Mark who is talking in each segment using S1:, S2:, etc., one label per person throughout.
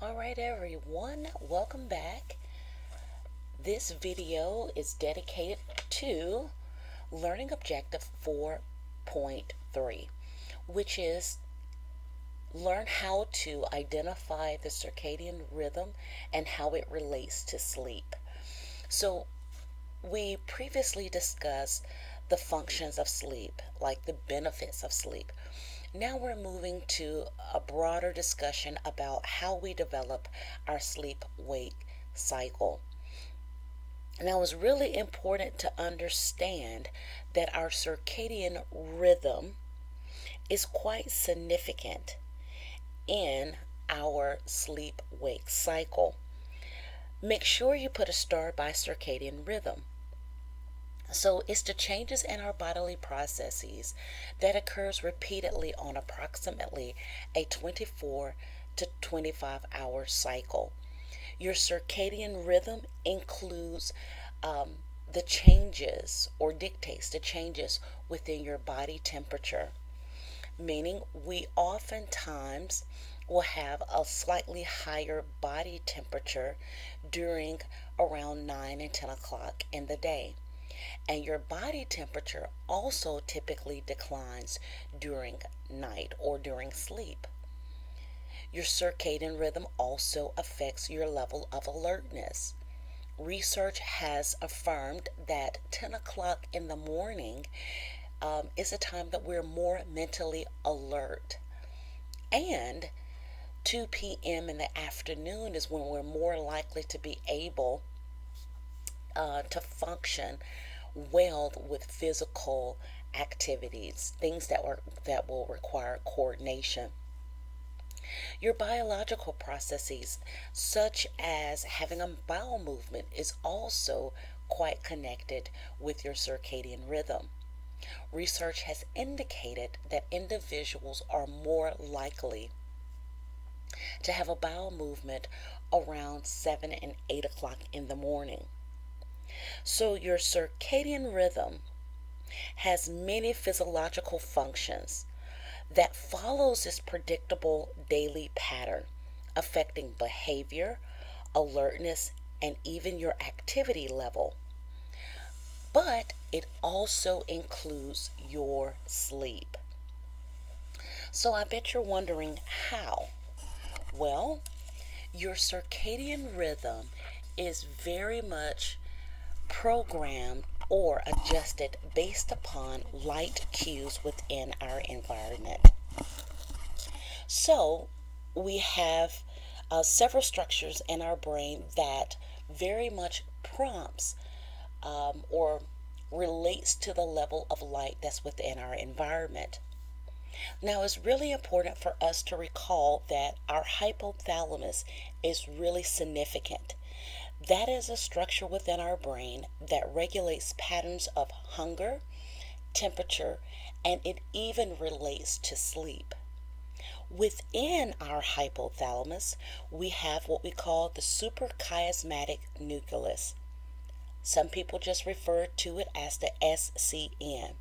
S1: All right, everyone, welcome back. This video is dedicated to learning objective 4.3, which is learn how to identify the circadian rhythm and how it relates to sleep. So, we previously discussed the functions of sleep, like the benefits of sleep. Now we're moving to a broader discussion about how we develop our sleep wake cycle. Now, it's really important to understand that our circadian rhythm is quite significant in our sleep wake cycle. Make sure you put a star by circadian rhythm. So it's the changes in our bodily processes that occurs repeatedly on approximately a 24 to 25-hour cycle. Your circadian rhythm includes the changes or dictates the changes within your body temperature, meaning we oftentimes will have a slightly higher body temperature during around 9 and 10 o'clock in the day. And your body temperature also typically declines during night or during sleep. Your circadian rhythm also affects your level of alertness. Research has affirmed that 10 o'clock in the morning is a time that we're more mentally alert. And 2 p.m. in the afternoon is when we're more likely to be able to function well with physical activities, things that will require coordination. Your biological processes, such as having a bowel movement, is also quite connected with your circadian rhythm. Research has indicated that individuals are more likely to have a bowel movement around 7 and 8 o'clock in the morning. So, your circadian rhythm has many physiological functions that follows this predictable daily pattern, affecting behavior, alertness, and even your activity level. But it also includes your sleep. So I bet you're wondering how. Well, your circadian rhythm is very much programmed or adjusted based upon light cues within our environment. So, we have several structures in our brain that very much prompts or relates to the level of light that's within our environment. Now, it's really important for us to recall that our hypothalamus is really significant. That is a structure within our brain that regulates patterns of hunger, temperature, and it even relates to sleep. Within our hypothalamus, we have what we call the suprachiasmatic nucleus. Some people just refer to it as the SCN.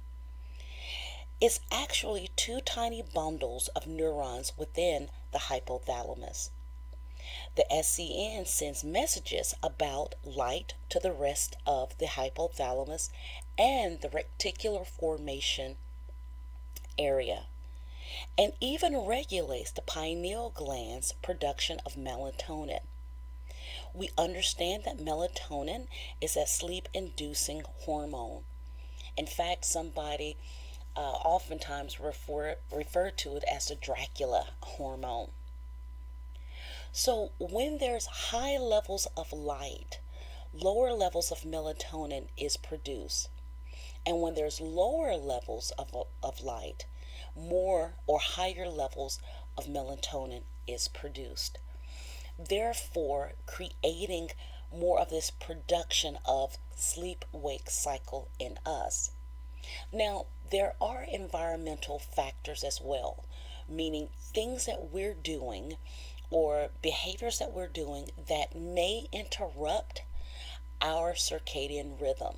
S1: It's actually two tiny bundles of neurons within the hypothalamus. The SCN sends messages about light to the rest of the hypothalamus and the reticular formation area, and even regulates the pineal gland's production of melatonin. We understand that melatonin is a sleep-inducing hormone. In fact, somebody oftentimes refer to it as the Dracula hormone. So when there's high levels of light, lower levels of melatonin is produced. And when there's lower levels of light, more or higher levels of melatonin is produced. Therefore, creating more of this production of sleep-wake cycle in us. Now, there are environmental factors as well, meaning things that we're doing or behaviors that we're doing that may interrupt our circadian rhythm.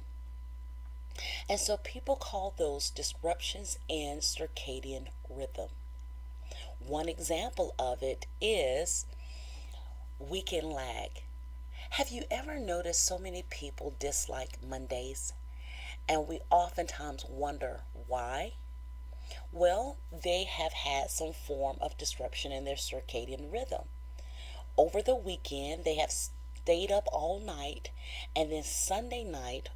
S1: And so people call those disruptions in circadian rhythm. One example of it is weekend lag. Have you ever noticed so many people dislike Mondays? And we oftentimes wonder why? Well, they have had some form of disruption in their circadian rhythm. Over the weekend, they have stayed up all night, and then Sunday night,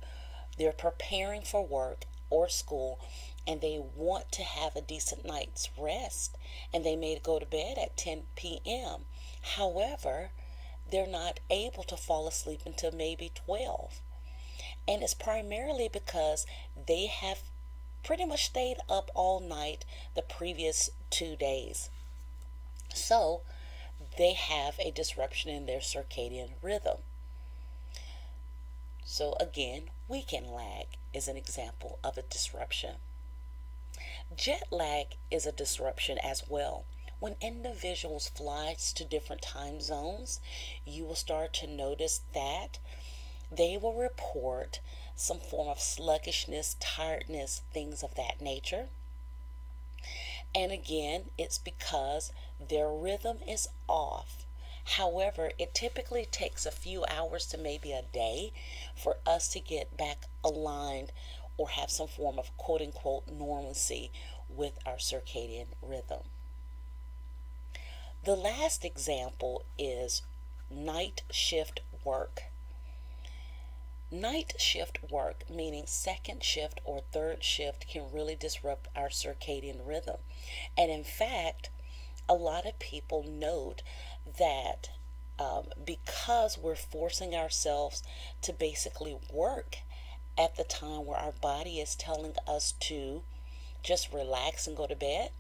S1: they're preparing for work or school, and they want to have a decent night's rest, and they may go to bed at 10 p.m. However, they're not able to fall asleep until maybe 12. And it's primarily because they have pretty much stayed up all night the previous 2 days. So they have a disruption in their circadian rhythm. So again, weekend lag is an example of a disruption. Jet lag is a disruption as well. When individuals fly to different time zones, you will start to notice that they will report some form of sluggishness, tiredness, things of that nature. And again, it's because their rhythm is off. However, it typically takes a few hours to maybe a day for us to get back aligned or have some form of quote unquote normalcy with our circadian rhythm. The last example is night shift work. Night shift work, meaning second shift or third shift, can really disrupt our circadian rhythm. And in fact, a lot of people note that because we're forcing ourselves to basically work at the time where our body is telling us to just relax and go to bed,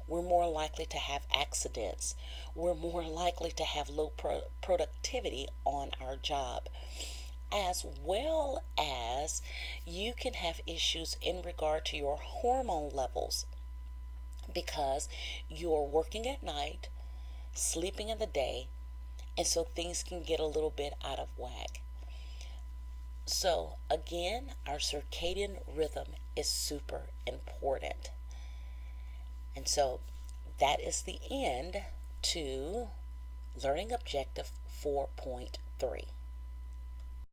S1: we're more likely to have accidents. We're more likely to have low productivity on our job, as well as you can have issues in regard to your hormone levels because you're working at night, sleeping in the day, and so things can get a little bit out of whack. So again, our circadian rhythm is super important. And so that is the end to Learning Objective 4.3.